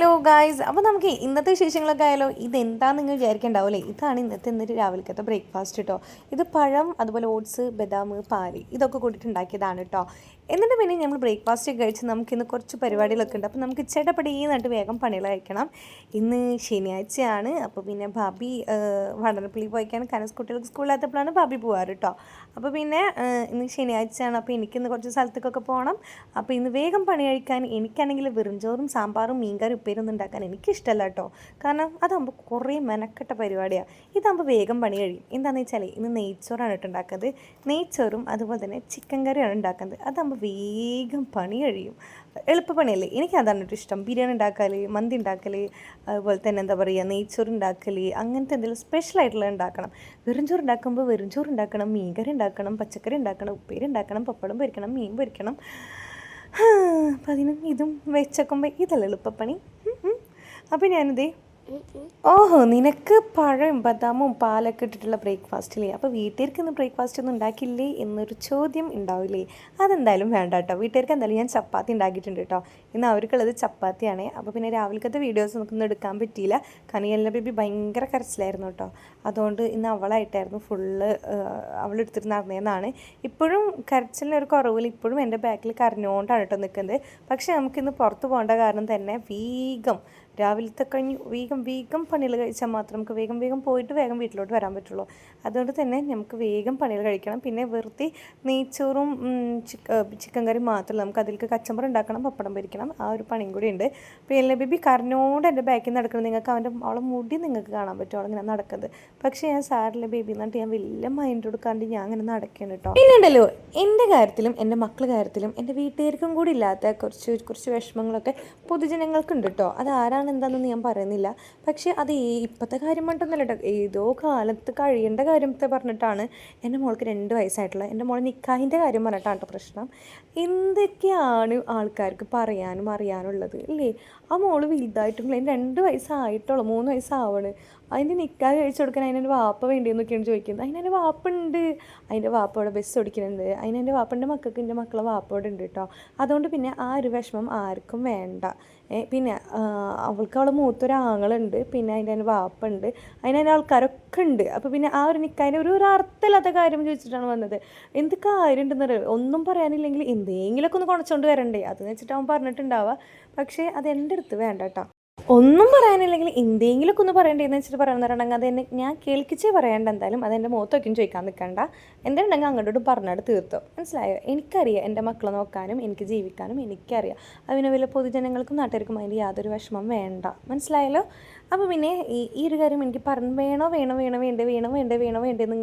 Hello guys, അപ്പോൾ നമുക്ക് ഇന്നത്തെ വിശേഷങ്ങളൊക്കെ ആയാലോ. ഇതെന്താണെന്ന് നിങ്ങൾ വിചാരിക്കേണ്ടാവില്ലേ. ഇതാണ് ഇന്നത്തെ രാവിലത്തെ ബ്രേക്ക്ഫാസ്റ്റ് കേട്ടോ. ഇത് പഴം, അതുപോലെ ഓട്സ്, ബദാം, പാല് ഇതൊക്കെ കൂട്ടിയിട്ട് ഉണ്ടാക്കിയതാണ് കേട്ടോ. എന്നിട്ട് പിന്നെ നമ്മൾ ബ്രേക്ക്ഫാസ്റ്റ് കഴിച്ച് നമുക്കിന്ന് കുറച്ച് പരിപാടികളൊക്കെ ഉണ്ട്. അപ്പോൾ നമുക്ക് ചേട്ടപ്പടിയെന്നിട്ട് വേഗം പണികൾ കഴിക്കണം. ഇന്ന് ശനിയാഴ്ചയാണ്. അപ്പോൾ പിന്നെ ഭാബി വടനപ്പള്ളി പോയിക്കാണ്. കനസ് കുട്ടികൾക്ക് സ്കൂളിലാത്തപ്പോഴാണ് ഭാബി പോകാറ് കേട്ടോ. അപ്പോൾ പിന്നെ ഇന്ന് ശനിയാഴ്ചയാണ്. അപ്പോൾ എനിക്കിന്ന് കുറച്ച് സ്ഥലത്തേക്കൊക്കെ പോകണം. അപ്പോൾ ഇന്ന് വേഗം പണി കഴിക്കാൻ എനിക്കാണെങ്കിൽ വെറും ചോറും സാമ്പാറും മീൻകറി ഉപ്പേരൊന്നും ഉണ്ടാക്കാൻ എനിക്കിഷ്ടമല്ല കേട്ടോ. കാരണം അതാകുമ്പോൾ കുറേ മെനക്കെട്ട പരിപാടിയാണ്. ഇതാകുമ്പോൾ വേഗം പണി കഴിയും. എന്താണെന്ന് വെച്ചാൽ ഇന്ന് നെയ്ച്ചോറാണ് കേട്ടോ ഉണ്ടാക്കുന്നത്. നെയ്ച്ചോറും അതുപോലെ തന്നെ ചിക്കൻ കറിയാണ് ഉണ്ടാക്കുന്നത്. അതാകുമ്പോൾ വേഗം പണി കഴിയും. എളുപ്പപ്പണിയല്ലേ. എനിക്ക് അതാണ് കേട്ടോ ഇഷ്ടം. ബിരിയാണി ഉണ്ടാക്കൽ, മന്തി ഉണ്ടാക്കൽ, അതുപോലെ തന്നെ എന്താ പറയുക, നെയ്ച്ചോറ് ഉണ്ടാക്കൽ, അങ്ങനത്തെ എന്തെങ്കിലും സ്പെഷ്യലായിട്ടുള്ളത് ഉണ്ടാക്കണം. വെറും ചോറ് ഉണ്ടാക്കുമ്പോൾ വെറും ചോറ് ഉണ്ടാക്കണം, മീൻകറി ഉണ്ടാക്കണം, പച്ചക്കറി ഉണ്ടാക്കണം, ഉപ്പേരി ഉണ്ടാക്കണം, പപ്പടം പൊരിക്കണം, മീൻ പൊരിക്കണം. അപ്പം അതിനും ഇതും വെച്ചേക്കുമ്പോൾ ഇതല്ല എളുപ്പപ്പണി. അപ്പം ഞാനിതേ ഓഹോ, നിനക്ക് പഴം ബദാമും പാലൊക്കെ ഇട്ടിട്ടുള്ള ബ്രേക്ക്ഫാസ്റ്റില്ലേ. അപ്പോൾ വീട്ടുകാർക്ക് ഇന്ന് ബ്രേക്ക്ഫാസ്റ്റ് ഒന്നും ഉണ്ടാക്കില്ലേ എന്നൊരു ചോദ്യം ഉണ്ടാവില്ലേ. അതെന്തായാലും വേണ്ട കേട്ടോ. വീട്ടുകാർക്ക് എന്തായാലും ഞാൻ ചപ്പാത്തി ഉണ്ടാക്കിയിട്ടുണ്ട് കേട്ടോ. ഇന്ന് അവർക്കുള്ളത് ചപ്പാത്തിയാണ്. അപ്പോൾ പിന്നെ രാവിലത്തെ വീഡിയോസ് നമുക്കൊന്നും എടുക്കാൻ പറ്റിയില്ല. കനിയല്ല ബേബി ഭയങ്കര കരച്ചിലായിരുന്നു കേട്ടോ. അതുകൊണ്ട് ഇന്ന് അവളായിട്ടായിരുന്നു ഫുള്ള് അവളെടുത്തിട്ട് നടന്നതെന്നാണ്. ഇപ്പോഴും കരച്ചിലിനൊരു കുറവില്ല. ഇപ്പോഴും എൻ്റെ ബാക്കിൽ കരഞ്ഞുകൊണ്ടാണ് കേട്ടോ നിൽക്കുന്നത്. പക്ഷേ നമുക്കിന്ന് പുറത്ത് പോകേണ്ട കാരണം തന്നെ വേഗം രാവിലത്തെ കഴിഞ്ഞ് വേഗം പണികൾ കഴിച്ചാൽ മാത്രം നമുക്ക് വേഗം പോയിട്ട് വേഗം വീട്ടിലോട്ട് വരാൻ പറ്റുള്ളൂ. അതുകൊണ്ട് തന്നെ നമുക്ക് വേഗം പണികൾ കഴിക്കണം. പിന്നെ വെറുതെ നെയ്ച്ചോറും ചിക്കൻ കറി മാത്രമല്ല, നമുക്ക് അതിലേക്ക് കച്ചമ്പറ് ഉണ്ടാക്കണം, പപ്പടം പൊരിക്കണം. ആ ഒരു പണിയും കൂടി ഉണ്ട്. അപ്പോൾ എല്ലാ ബേബി കാരനോട് എൻ്റെ ബാക്കിൽ നടക്കുന്നത് നിങ്ങൾക്ക് അവളെ മുടി നിങ്ങൾക്ക് കാണാൻ പറ്റും, അവളിങ്ങനെ നടക്കുന്നത്. പക്ഷേ ഞാൻ സാറിലെ ബേബി എന്നിട്ട് ഞാൻ വലിയ മൈൻഡ് കൊടുക്കാണ്ട് ഞാൻ അങ്ങനെ നടക്കണം കേട്ടോ. പിന്നെ ഉണ്ടല്ലോ, എൻ്റെ കാര്യത്തിലും എൻ്റെ മക്കളുടെ കാര്യത്തിലും എൻ്റെ വീട്ടുകാർക്കും കൂടി ഇല്ലാത്ത കുറച്ച് വിഷമങ്ങളൊക്കെ പൊതുജനങ്ങൾക്കുണ്ട് കേട്ടോ. അത് എന്താണെന്ന് ഞാൻ പറയുന്നില്ല. പക്ഷേ അത് ഇപ്പോഴത്തെ കാര്യം പറഞ്ഞിട്ടൊന്നുമല്ല കേട്ടോ. ഏതോ കാലത്ത് കഴിയേണ്ട കാര്യത്തെ പറഞ്ഞിട്ടാണ് എൻ്റെ മോൾക്ക് 2 വയസ്സായിട്ടുള്ളത്. എൻ്റെ മോൾ നിക്കാഹിൻ്റെ കാര്യം പറഞ്ഞിട്ടാണ് കേട്ടോ പ്രശ്നം. എന്തൊക്കെയാണ് ആൾക്കാർക്ക് പറയാനും അറിയാനുള്ളത് അല്ലേ. ആ മോള് വലുതായിട്ടും 2 വയസ്സായിട്ടുള്ളൂ, 3 വയസ്സാവണ്. അതിൻ്റെ നിക്കാഹ് കഴിച്ചു കൊടുക്കാൻ അതിൻ്റെ വാപ്പ വേണ്ടിയെന്നൊക്കെയാണ് ചോദിക്കുന്നത്. അതിൻ്റെ വാപ്പുണ്ട്, അതിൻ്റെ വാപ്പ അവിടെ ബസ് ഓടിക്കുന്നുണ്ട്. അതിൻ്റെ വാപ്പൻ്റെ മക്കൾക്ക് എൻ്റെ മക്കളെ വാപ്പ അവിടെ ഉണ്ട് കേട്ടോ. അതുകൊണ്ട് പിന്നെ ആ ഒരു വിഷമം ആർക്കും വേണ്ട. പിന്നെ അവൾക്ക് മൂത്തൊരാങ്ങളുണ്ട്, പിന്നെ അതിൻ്റെ വാപ്പുണ്ട്, അതിൻ്റെ ആൾക്കാരൊക്കെ ഉണ്ട്. അപ്പോൾ പിന്നെ ആ ഒരു നിക്കാഹിൻ്റെ ഒരു അർത്ഥമില്ലാത്ത കാര്യം ചോദിച്ചിട്ടാണ് വന്നത്. എന്ത് കാര്യം ഉണ്ടെന്നറിയാം. ഒന്നും പറയാനില്ലെങ്കിൽ എന്തെങ്കിലുമൊക്കെ ഒന്ന് കുണച്ചുകൊണ്ട് വരണ്ടേ, അതെന്ന് വെച്ചിട്ട് അവൻ പറഞ്ഞിട്ടുണ്ടാവുക. പക്ഷേ അത് എൻ്റെ അടുത്ത് വേണ്ട കേട്ടോ. ഒന്നും പറയാനില്ലെങ്കിൽ എന്തെങ്കിലുമൊക്കെ ഒന്ന് പറയണ്ടേന്ന് വെച്ചിട്ട് പറയുന്നവരുണ്ടെങ്കിൽ അത് എന്നെ ഞാൻ കേൾക്കിച്ചേ പറയേണ്ട. എന്തായാലും അതെൻ്റെ മുഖത്തൊക്കെയും ചോദിക്കാൻ നിൽക്കണ്ട. എന്തുണ്ടെങ്കിൽ അങ്ങോട്ടോട്ട് പറഞ്ഞിട്ട് തീർത്തോ. മനസ്സിലായോ. എനിക്കറിയാം എൻ്റെ മക്കളെ നോക്കാനും എനിക്ക് ജീവിക്കാനും എനിക്കറിയാം. അതിന് വലിയ പൊതുജനങ്ങൾക്കും നാട്ടുകാർക്കും അതിൻ്റെ യാതൊരു വിഷമം വേണ്ട. മനസ്സിലായല്ലോ. അപ്പോൾ പിന്നെ ഈ ഒരു കാര്യം എനിക്ക് വേണ്ടേന്ന്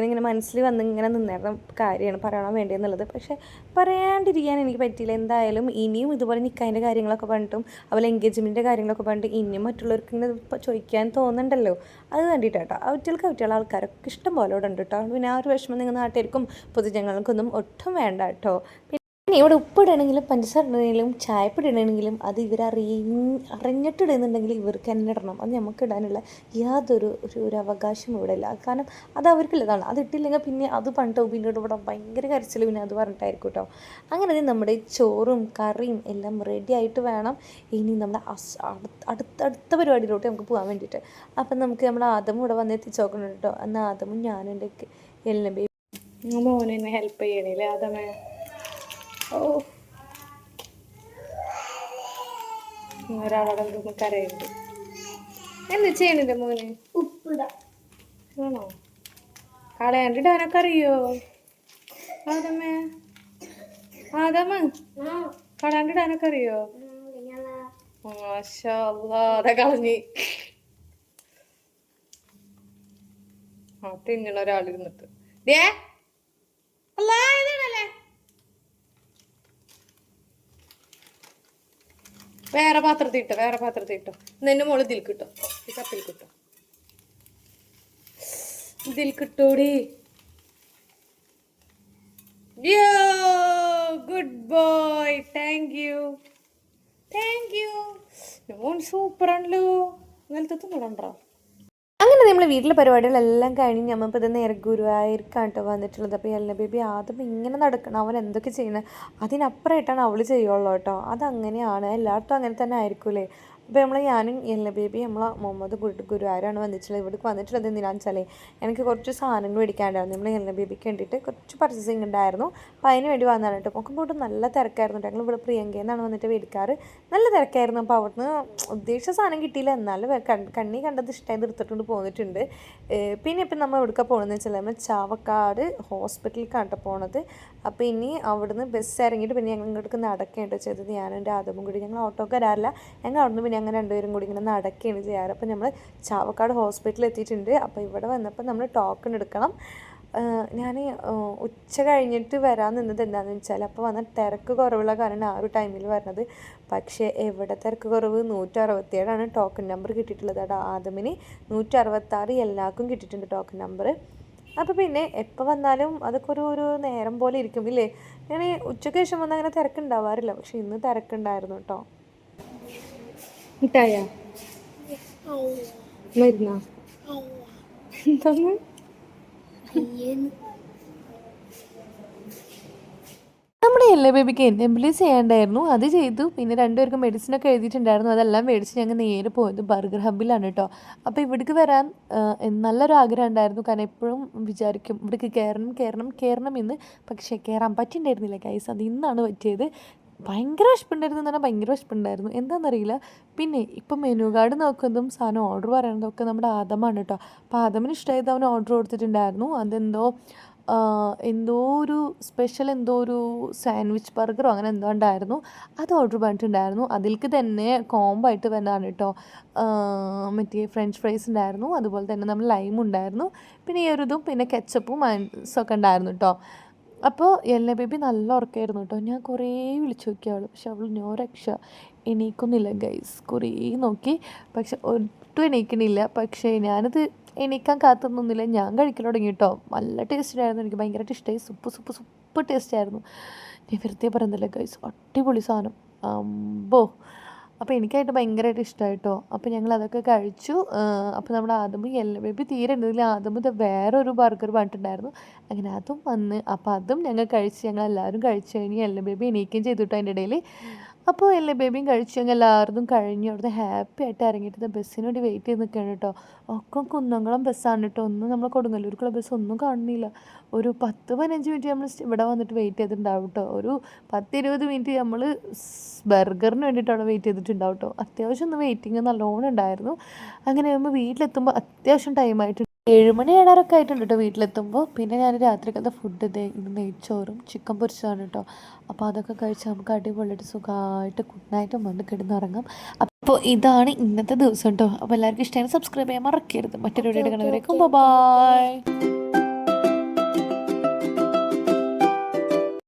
ഇങ്ങനെ മനസ്സിൽ വന്ന് ഇങ്ങനെ നിന്നേരുന്ന കാര്യമാണ് പറയണോ വേണ്ടതെന്നുള്ളത്. പക്ഷേ പറയാണ്ടിരിക്കാൻ എനിക്ക് പറ്റിയില്ല. എന്തായാലും ഇനിയും ഇതുപോലെ നിൽക്കാതിൻ്റെ കാര്യങ്ങളൊക്കെ പറഞ്ഞിട്ടും അതുപോലെ എൻഗേജ്മെൻറ്റിൻ്റെ കാര്യങ്ങളൊക്കെ പറഞ്ഞിട്ട് ഇനിയും മറ്റുള്ളവർക്ക് ഇങ്ങനെ ചോദിക്കാൻ തോന്നുന്നുണ്ടല്ലോ. അത് കണ്ടിട്ടാട്ടോ അവറ്റുള്ള ആൾക്കാരൊക്കെ ഇഷ്ടം പോലെ ഇവിടെ ഉണ്ട് കേട്ടോ. പിന്നെ ആ ഒരു വിഷമം നിങ്ങൾ നാട്ടുകാർക്കും പൊതുജനങ്ങൾക്കൊന്നും ഒട്ടും വേണ്ട കേട്ടോ. പിന്നെ ഇവിടെ ഉപ്പിടണമെങ്കിലും പഞ്ചസാര ഇടണമെങ്കിലും ചായപ്പൊടി ഇടണമെങ്കിലും അത് അറിഞ്ഞിട്ടിടുന്നുണ്ടെങ്കിൽ ഇവർക്ക് തന്നെ ഇടണം. അത് നമുക്ക് ഇടാനുള്ള യാതൊരു ഒരു അവകാശം ഇവിടെ ഇല്ല. കാരണം അത് അവർക്കുള്ളതാണ്. അത് ഇട്ടില്ലെങ്കിൽ പിന്നെ അത് പണ്ടോ പിന്നീട് ഇവിടെ ഭയങ്കര കരച്ചിൽ പിന്നെ അത് പറഞ്ഞിട്ടായിരിക്കും കേട്ടോ. അങ്ങനെ നമ്മുടെ ചോറും കറിയും എല്ലാം റെഡി ആയിട്ട് വേണം ഇനി നമ്മുടെ അടുത്ത പരിപാടിയിലോട്ട് നമുക്ക് പോകാൻ വേണ്ടിയിട്ട്. അപ്പം നമുക്ക് നമ്മുടെ ആദമും ഇവിടെ വന്ന് എത്തിച്ച് നോക്കണം കേട്ടോ. എന്നാൽ ആദമും ഞാനും എൻ്റെ എല്ലാം മോനെ എന്നെ ഹെൽപ്പ് ചെയ്യണില്ലേ ആദമേ. ഓ, ഒരാളോടെ എന്തൊന്നും കരയുണ്ട്. എന്താ ചെയ്യണില്ല മോന്? ആണോ? കളയാണ്ടിടാനൊക്കെ അറിയോ ആദമേ? കളയാണ്ടിടാനൊക്കെ അറിയോ? മാഷാ അല്ലാ, അതെ കളഞ്ഞി. തിന്നണ ഒരാളിരുന്നിട്ട് വേറെ പാത്രത്തിൽ ഇട്ടോ. നിന്നെ മോള് ഇതിൽ കിട്ടോ, ഈ കപ്പിൽ കിട്ടോ, ഇതിൽ കിട്ടോടി. Good boy. Thank you. മോൻ സൂപ്പറാണല്ലോ. ഇന്നലത്തെ തിന്നോണ്ടോ. അങ്ങനെ നമ്മൾ വീട്ടിലെ പരിപാടികളെല്ലാം കഴിഞ്ഞ് നമ്മളിപ്പോൾ ഇത് നേരെ ഗുരുവായൂർക്കാണ് കേട്ടോ വന്നിട്ടുള്ളത്. അപ്പോൾ എല്ല ബേബി ആദ്യം ഇങ്ങനെ നടക്കണം, അവൻ എന്തൊക്കെ ചെയ്യണം അതിനപ്പുറമായിട്ടാണ് അവൾ ചെയ്യുള്ളൂ കേട്ടോ. അതങ്ങനെയാണ്, എല്ലായിടത്തും അങ്ങനെ തന്നെ ആയിരിക്കൂലേ. ഇപ്പോൾ ഞാനും എല്ല ബേബി നമ്മളെ മുഹമ്മദ് ഗുരുവായൂരാണ് വന്നിട്ടുള്ളത്. ഇവിടേക്ക് വന്നിട്ടുള്ളത് എന്തിനാണെന്ന് വെച്ചാൽ എനിക്ക് കുറച്ച് സാധനങ്ങൾ മേടിക്കാണ്ടായിരുന്നു. നമ്മൾ എല്ല ബേബിക്ക് വേണ്ടിയിട്ട് കുറച്ച് പർച്ചേസിങ് ഉണ്ടായിരുന്നു. അപ്പോൾ അതിന് വേണ്ടി വന്നതാണ് കേട്ടോ. നോക്കുമ്പോൾ നല്ല തിരക്കായിരുന്നു. ഞങ്ങൾ ഇവിടെ പ്രിയങ്കയിൽ നിന്നാണ് വന്നിട്ട് മേടിക്കാറ്. നല്ല തിരക്കായിരുന്നു. അപ്പോൾ അവിടുന്ന് ഉദ്ദേശിച്ച സാധനം കിട്ടിയില്ല, എന്നാലും കണ്ണി കണ്ടത് ഇഷ്ടമായത് എടുത്തിട്ടുണ്ട് പോന്നിട്ടുണ്ട്. പിന്നെ ഇപ്പം നമ്മൾ എവിടേക്കാണ് പോകണമെന്ന് വെച്ചാൽ നമ്മൾ ചാവക്കാട് ഹോസ്പിറ്റലിലേക്കാണ് കേട്ടോ പോണത്. അപ്പോൾ ഇനി അവിടുന്ന് ബസ് ഇറങ്ങിയിട്ട് പിന്നെ ഞങ്ങൾ ഇങ്ങോട്ട് നടക്കുകയാണ് ചെയ്തത്. ഞാനും എൻ്റെ ആദമും കൂടി. ഞങ്ങൾ ഓട്ടോക്ക് വരാറില്ല, ഞങ്ങൾ അവിടുന്ന് പിന്നെ അങ്ങനെ രണ്ടുപേരും കൂടി ഇങ്ങനെ നടക്കുകയാണ് ചെയ്യാറ്. അപ്പോൾ നമ്മൾ ചാവക്കാട് ഹോസ്പിറ്റലിൽ എത്തിയിട്ടുണ്ട്. അപ്പോൾ ഇവിടെ വന്നപ്പോൾ നമ്മൾ ടോക്കൺ എടുക്കണം. ഞാൻ ഉച്ച കഴിഞ്ഞിട്ട് വരാൻ നിന്നത് എന്താണെന്ന് വെച്ചാൽ അപ്പോൾ വന്ന തിരക്ക് കുറവുള്ള കാരണം ആ ഒരു ടൈമിൽ വരുന്നത്. പക്ഷേ എവിടെ തിരക്ക് കുറവ്, 167 ടോക്കൺ നമ്പർ കിട്ടിയിട്ടുള്ളത്. അവിടെ ആദമിന് 166, എല്ലാവർക്കും കിട്ടിയിട്ടുണ്ട് ടോക്കൺ നമ്പർ. അപ്പോൾ പിന്നെ എപ്പോൾ വന്നാലും അതൊക്കെ ഒരു നേരം പോലെ ഇരിക്കും ഇല്ലേ. ഞാൻ ഉച്ചയ്ക്ക് ശേഷം വന്നാൽ അങ്ങനെ തിരക്കുണ്ടാവാറില്ല, പക്ഷെ ഇന്ന് തിരക്കുണ്ടായിരുന്നു കേട്ടോ. മിഠായ മരുന്നാ എന്താണ് നമ്മുടെ എല്ലാ ബേബിക്ക് എംബുലൻസ് ചെയ്യാണ്ടായിരുന്നു, അത് ചെയ്തു. പിന്നെ രണ്ടുപേർക്കും മെഡിസിനൊക്കെ എഴുതിയിട്ടുണ്ടായിരുന്നു, അതെല്ലാം മേടിച്ച് ഞങ്ങൾ നേരെ പോയത് ബർഗർ ഹബിലാണ് കേട്ടോ. അപ്പോൾ ഇവിടേക്ക് വരാൻ നല്ലൊരു ആഗ്രഹം ഉണ്ടായിരുന്നു. കാരണം എപ്പോഴും വിചാരിക്കും ഇവിടേക്ക് കയറണം എന്ന്. പക്ഷേ കയറാൻ പറ്റിയിട്ടുണ്ടായിരുന്നില്ല ഗൈസ്. അത് ഇന്നാണ് പറ്റിയത്. ഭയങ്കര വിശപ്പുണ്ടായിരുന്നു എന്ന് പറഞ്ഞാൽ ഭയങ്കര വിശപ്പുണ്ടായിരുന്നു, എന്താണെന്നറിയില്ല. പിന്നെ ഇപ്പം മെനു കാർഡ് നോക്കുന്നതും സാധനം ഓർഡർ പറയുന്നതൊക്കെ നമ്മുടെ ആദമാണ് കേട്ടോ. അപ്പോൾ ആദമിന് ഇഷ്ടമായത് അവൻ ഓർഡർ കൊടുത്തിട്ടുണ്ടായിരുന്നു. എന്തോ ഒരു സ്പെഷ്യൽ ഒരു സാൻഡ്വിച്ച് ബർഗറോ അങ്ങനെ എന്തോ ഉണ്ടായിരുന്നു, അത് ഓർഡർ പറഞ്ഞിട്ടുണ്ടായിരുന്നു. അതിലേക്ക് തന്നെ കോംബോ ആയിട്ട് വരുന്നതാണ് കേട്ടോ. മറ്റേ ഫ്രഞ്ച് ഫ്രൈസ് ഉണ്ടായിരുന്നു, അതുപോലെ തന്നെ നമ്മൾ ലൈം ഉണ്ടായിരുന്നു, പിന്നെ ഈ ഒരു ഇതും പിന്നെ കെച്ചപ്പും ഒക്കെ ഉണ്ടായിരുന്നു കേട്ടോ. അപ്പോൾ എല്ല ബേബി നല്ല ഉറക്കമായിരുന്നു കേട്ടോ. ഞാൻ കുറേ വിളിച്ചു നോക്കി അവൾ, പക്ഷെ അവൾ നോ രക്ഷ, എണീക്കൊന്നുമില്ല ഗൈസ്. കുറേ നോക്കി പക്ഷെ ഒട്ടും എണീക്കണില്ല. പക്ഷേ ഞാനത് എണീക്കാൻ കാത്തൊന്നുമില്ല, ഞാൻ കഴിക്കൽ തുടങ്ങി കേട്ടോ. നല്ല ടേസ്റ്റായിരുന്നു, എനിക്ക് ഭയങ്കരമായിട്ട് ഇഷ്ടമായി. സൂപ്പർ ടേസ്റ്റായിരുന്നു. ഞാൻ വെറുതെ പറയുന്നില്ല ഗൈസ്, അടിപൊളി സാധനം അമ്പോ. അപ്പോൾ എനിക്കായിട്ട് ഭയങ്കരമായിട്ട് ഇഷ്ടമായിട്ടോ. അപ്പോൾ ഞങ്ങൾ അതൊക്കെ കഴിച്ചു. അപ്പോൾ നമ്മുടെ ആദമ് എല്ല ബേബി തീരെ ഉണ്ടെങ്കിൽ ആദമ് ഇത് വേറൊരു ബർഗർ പറഞ്ഞിട്ടുണ്ടായിരുന്നു, അങ്ങനെ അതും വന്ന്. അപ്പോൾ അതും ഞങ്ങൾ കഴിച്ച്, ഞങ്ങളെല്ലാവരും കഴിച്ചു കഴിഞ്ഞ് എല്ല ബേബി എണീക്കുകയും ചെയ്തു കേട്ടോ അതിൻ്റെ ഇടയിൽ. അപ്പോൾ എല്ലാ ബേബിയും കഴിച്ചു, ഞങ്ങൾ എല്ലാവരും കഴിഞ്ഞു. അവിടുന്ന് ഹാപ്പി ആയിട്ട് ഇറങ്ങിയിട്ട് ബസ്സിന് വേണ്ടി വെയിറ്റ് ചെയ്ത് നിൽക്കുകയാണ് കേട്ടോ. ഒക്കെ കുന്നംകുളം ബസ്സാണ് കേട്ടോ, ഒന്നും നമ്മൾ കൊടുങ്ങല്ലൂർക്കുള്ള ബസ് ഒന്നും കാണുന്നില്ല. ഒരു 10-15 മിനിറ്റ് നമ്മൾ ഇവിടെ വന്നിട്ട് വെയിറ്റ് ചെയ്തിട്ടുണ്ടാവും കേട്ടോ. ഒരു 10-20 മിനിറ്റ് നമ്മൾ ബർഗറിന് വേണ്ടിയിട്ട് അവിടെ വെയിറ്റ് ചെയ്തിട്ടുണ്ടാവും കേട്ടോ. അത്യാവശ്യം ഒന്ന് വെയിറ്റിങ് നല്ലോണം ഉണ്ടായിരുന്നു. അങ്ങനെ നമ്മൾ വീട്ടിലെത്തുമ്പോൾ അത്യാവശ്യം ടൈമായിട്ട് 7 മണി 7:30 ആയിട്ടുണ്ട് കേട്ടോ വീട്ടിലെത്തുമ്പോൾ. പിന്നെ ഞാൻ രാത്രിക്കത്തെ ഫുഡ് ഇന്ന് നെയ്ച്ചോറും ചിക്കൻ പൊരിച്ചതാണ് കേട്ടോ. അപ്പോൾ അതൊക്കെ കഴിച്ച് നമുക്ക് അടിപൊളിയായിട്ട് സുഖമായിട്ട് ഗുഡ് നൈറ്റും വന്ന് കിടന്നുറങ്ങാം. അപ്പോൾ ഇതാണ് ഇന്നത്തെ ദിവസം കേട്ടോ. അപ്പോൾ എല്ലാവർക്കും ഇഷ്ടമായി സബ്സ്ക്രൈബ് ചെയ്യാൻ മറക്കരുത്. മറ്റൊരു വീഡിയോ കാണുന്നവരേക്കും ബൈ.